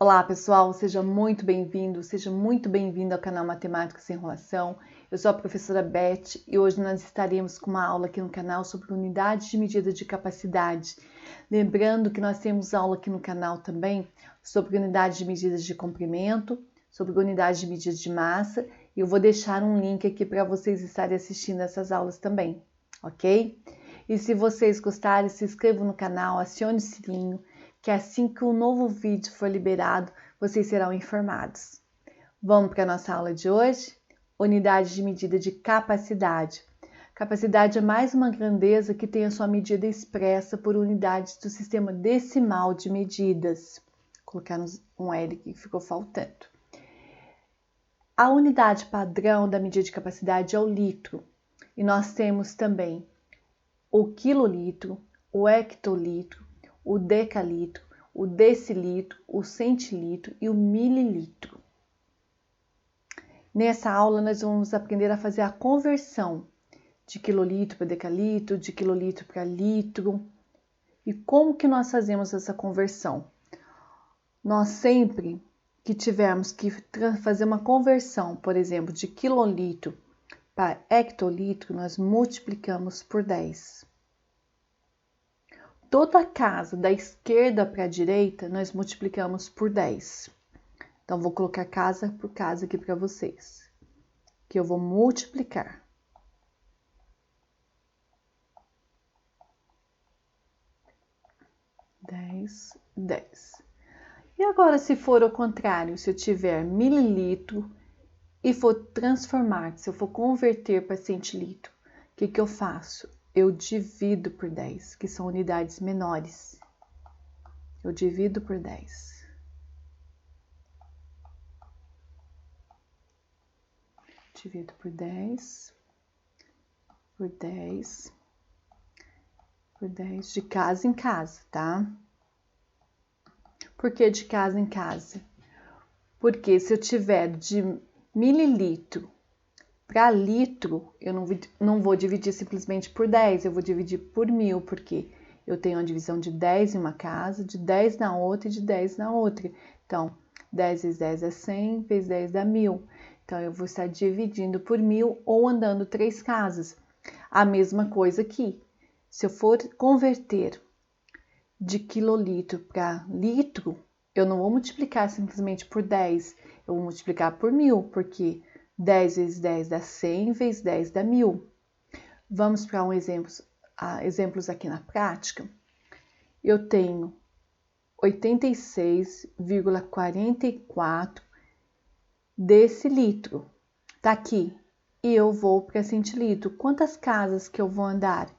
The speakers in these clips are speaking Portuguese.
Olá pessoal, seja muito bem-vindo, seja muito bem-vindo ao canal Matemática Sem Enrolação. Eu sou a professora Beth e hoje nós estaremos com uma aula aqui no canal sobre unidades de medida de capacidade. Lembrando que nós temos aula aqui no canal também sobre unidades de medidas de comprimento, sobre unidades de medida de massa e eu vou deixar um link aqui para vocês estarem assistindo essas aulas também, ok? E se vocês gostarem, se inscrevam no canal, acione o sininho, que assim que um novo vídeo for liberado, vocês serão informados. Vamos para a nossa aula de hoje? Unidade de medida de capacidade. Capacidade é mais uma grandeza que tem a sua medida expressa por unidades do sistema decimal de medidas. Vou colocar um L que ficou faltando. A unidade padrão da medida de capacidade é o litro. E nós temos também o quilolitro, o hectolitro, o decalitro, o decilitro, o centilitro e o mililitro. Nessa aula nós vamos aprender a fazer a conversão de quilolitro para decalitro, de quilolitro para litro. E como que nós fazemos essa conversão? Nós sempre que tivermos que fazer uma conversão, por exemplo, de quilolitro para hectolitro, nós multiplicamos por 10. Toda casa da esquerda para a direita, nós multiplicamos por 10. Então, vou colocar casa por casa aqui para vocês, que eu vou multiplicar. 10, 10. E agora, se for ao contrário, se eu tiver mililitro e for transformar, se eu for converter para centilitro, o que eu faço? Eu divido por 10, que são unidades menores. Eu divido por 10. Divido por 10, por 10, por 10, de casa em casa, tá? Por que de casa em casa? Porque se eu tiver de mililitro para litro, eu não vou dividir simplesmente por 10, eu vou dividir por 1000, porque eu tenho uma divisão de 10 em uma casa, de 10 na outra e de 10 na outra. Então, 10 vezes 10 é 100, vezes 10 dá 1000. Então, eu vou estar dividindo por 1000 ou andando 3 casas. A mesma coisa aqui. Se eu for converter de quilolitro para litro, eu não vou multiplicar simplesmente por 10, eu vou multiplicar por 1000, porque 10 vezes 10 dá 100, vezes 10 dá 1000. Vamos para exemplos aqui na prática. Eu tenho 86,44 decilitro. Tá aqui. E eu vou para centilitro. Quantas casas que eu vou andar?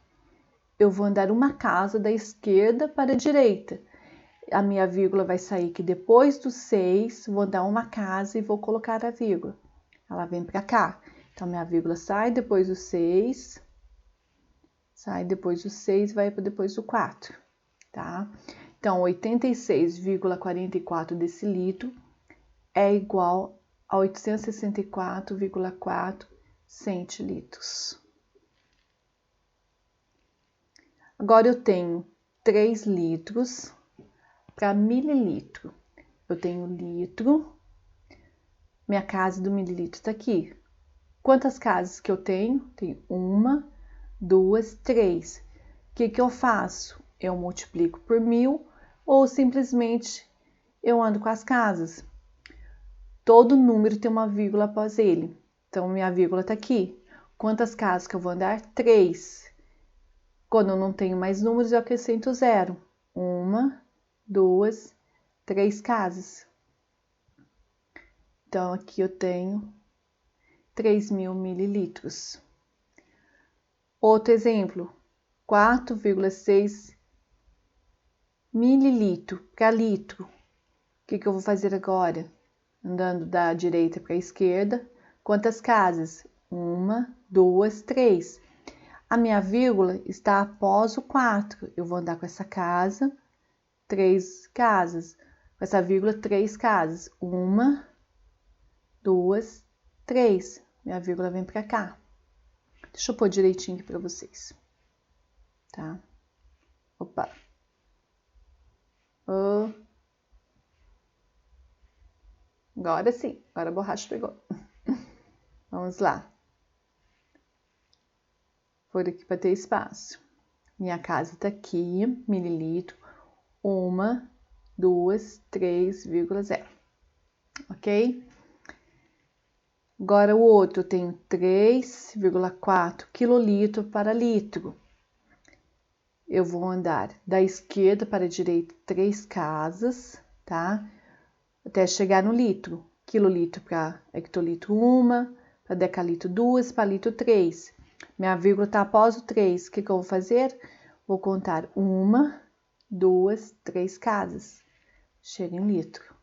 Eu vou andar uma casa da esquerda para a direita. A minha vírgula vai sair que depois do 6, vou dar uma casa e vou colocar a vírgula. Ela vem para cá. Então, minha vírgula sai depois do 6, sai depois do 6 e vai para depois do 4, tá? Então, 86,44 decilitro é igual a 864,4 centilitros. Agora, eu tenho 3 litros para mililitro. Eu tenho litro, minha casa do mililitro está aqui. Quantas casas que eu tenho? Tenho 1, 2, 3. O que eu faço? Eu multiplico por 1000 ou simplesmente eu ando com as casas. Todo número tem uma vírgula após ele. Então, minha vírgula está aqui. Quantas casas que eu vou andar? 3. Quando eu não tenho mais números, eu acrescento 0. 1, 2, 3 casas. Então, aqui eu tenho 3.000 mililitros. Outro exemplo, 4,6 mililitro para litro. O que eu vou fazer agora? Andando da direita para a esquerda. Quantas casas? 1, 2, 3. A minha vírgula está após o 4. Eu vou andar com essa casa, 3 casas. Com essa vírgula, 3 casas. 1, 2, 3. Minha vírgula vem para cá. Deixa eu pôr direitinho aqui para vocês. Tá? Opa. Agora sim, agora a borracha pegou. Vamos lá. Por aqui para ter espaço. Minha casa tá aqui, mililitro, 1, 2, 3,0, ok? Agora o outro tem 3,4 quilolitro para litro. Eu vou andar da esquerda para a direita 3 casas, tá? Até chegar no litro. Quilolitro para hectolitro 1, para decalitro 2, para litro 3. Minha vírgula está após o 3. O que eu vou fazer? Vou contar 1, 2, 3 casas. Chega em litro.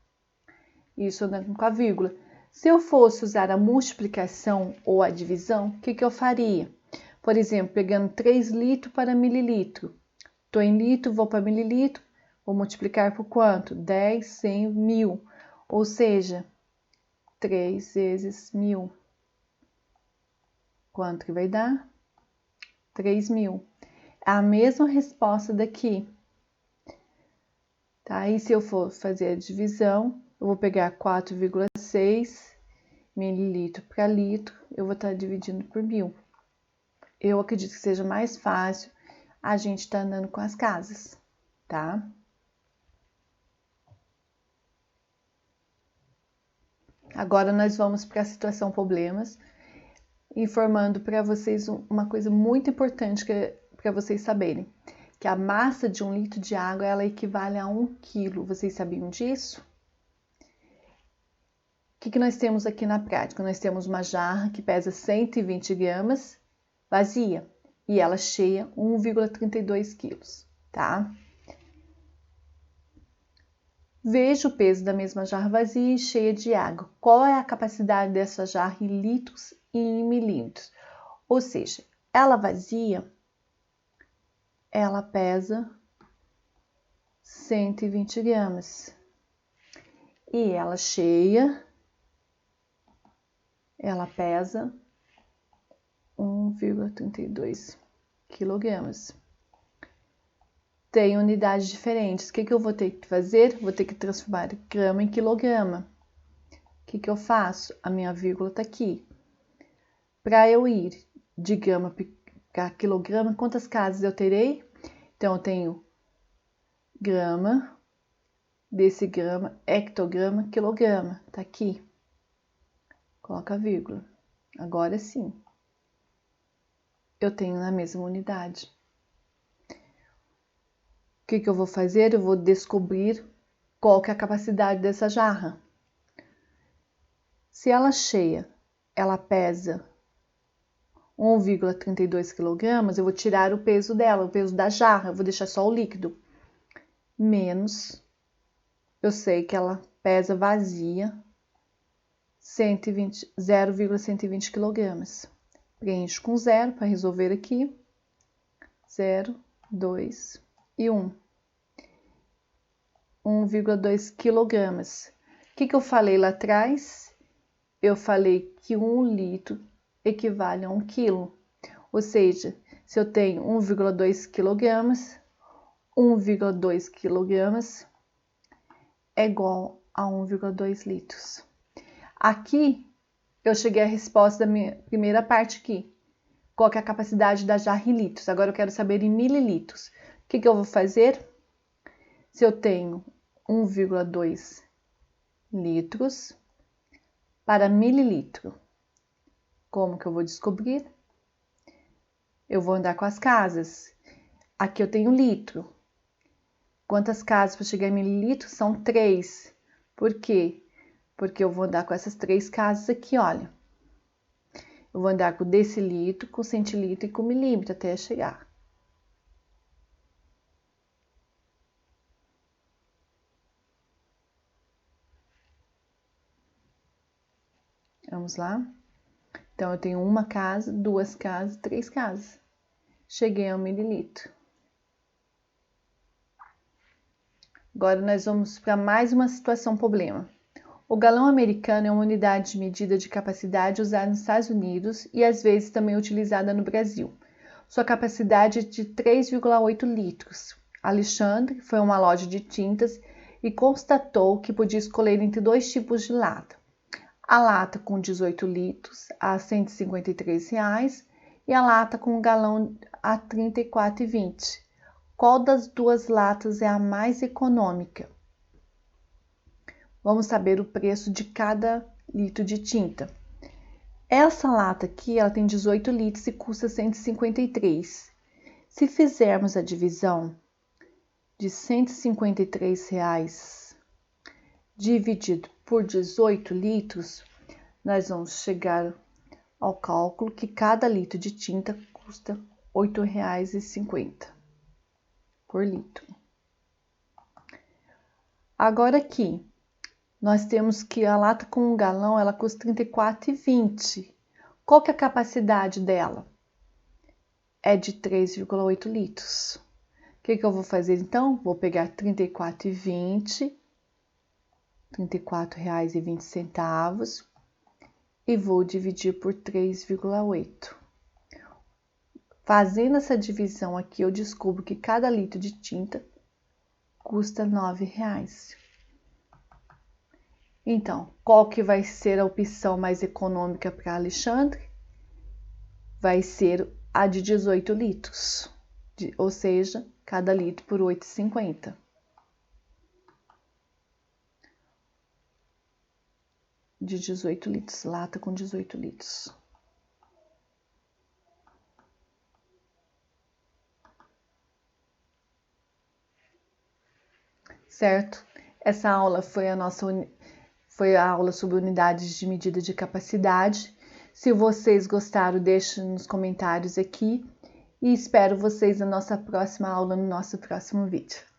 Isso andando com a vírgula. Se eu fosse usar a multiplicação ou a divisão, o que eu faria? Por exemplo, pegando 3 litros para mililitro. Estou em litro, vou para mililitro, vou multiplicar por quanto? 10, 100, 1000. Ou seja, 3 vezes 1000. Quanto que vai dar? 3.000. É a mesma resposta daqui. Tá? E se eu for fazer a divisão, eu vou pegar 4,6 mililitro para litro, eu vou estar dividindo por 1000. Eu acredito que seja mais fácil a gente estar andando com as casas, tá? Agora nós vamos para a situação problemas, informando para vocês uma coisa muito importante para vocês saberem, que a massa de 1 litro de água ela equivale a 1 quilo. Vocês sabiam disso? O que nós temos aqui na prática? Nós temos uma jarra que pesa 120 gramas, vazia, e ela cheia 1,32 quilos, tá? Veja o peso da mesma jarra vazia e cheia de água. Qual é a capacidade dessa jarra em litros e em milímetros? Ou seja, ela vazia, ela pesa 120 gramas. E ela cheia, ela pesa 1,32 quilogramas. Tem unidades diferentes. O que eu vou ter que fazer? Vou ter que transformar grama em quilograma. O que eu faço? A minha vírgula está aqui. Para eu ir de grama para quilograma, quantas casas eu terei? Então, eu tenho grama, decigrama, hectograma, quilograma. Tá aqui. Coloca a vírgula. Agora sim. Eu tenho na mesma unidade. O que eu vou fazer? Eu vou descobrir qual que é a capacidade dessa jarra. Se ela cheia, ela pesa 1,32 kg, eu vou tirar o peso dela, o peso da jarra, eu vou deixar só o líquido. Menos, eu sei que ela pesa vazia 0,120 kg. Preencho com 0 para resolver aqui. 0, 2 e 1. 1,2 kg. O que eu falei lá atrás? Eu falei que 1 litro equivale a 1 quilo. Ou seja, se eu tenho 1,2 kg, 1,2 kg é igual a 1,2 litros. Aqui, eu cheguei à resposta da minha primeira parte aqui. Qual que é a capacidade da jarra em litros? Agora eu quero saber em mililitros. O que eu vou fazer? Se eu tenho 1,2 litros para mililitro, como que eu vou descobrir? Eu vou andar com as casas. Aqui eu tenho litro. Quantas casas para chegar em mililitro? São 3. Por quê? Porque eu vou andar com essas 3 casas aqui, olha. Eu vou andar com decilitro, com centilitro e com milímetro até chegar. Vamos lá? Então, eu tenho uma casa, 2 casas, 3 casas. Cheguei ao mililitro. Agora, nós vamos para mais uma situação problema. O galão americano é uma unidade de medida de capacidade usada nos Estados Unidos e às vezes também utilizada no Brasil. Sua capacidade é de 3,8 litros. Alexandre foi a uma loja de tintas e constatou que podia escolher entre dois tipos de lata. A lata com 18 litros a R$ 153 e a lata com um galão a R$ 34,20. Qual das duas latas é a mais econômica? Vamos saber o preço de cada litro de tinta. Essa lata aqui, ela tem 18 litros e custa R$ 153. Se fizermos a divisão de R$ 153 dividido por 18 litros, nós vamos chegar ao cálculo que cada litro de tinta custa R$ 8,50 por litro. Agora aqui, nós temos que a lata com um galão, ela custa R$ 34,20. Qual que é a capacidade dela? É de 3,8 litros. O que eu vou fazer então? Vou pegar R$ 34,20, R$ 34,20 e vou dividir por 3,8. Fazendo essa divisão aqui, eu descubro que cada litro de tinta custa R$ 9,00. Então, qual que vai ser a opção mais econômica para Alexandre? Vai ser a de 18 litros, ou seja, cada litro por R$ 8,50. De 18 litros, lata com 18 litros. Certo? Essa aula foi a aula sobre unidades de medida de capacidade. Se vocês gostaram, deixem nos comentários aqui e espero vocês na nossa próxima aula, no nosso próximo vídeo.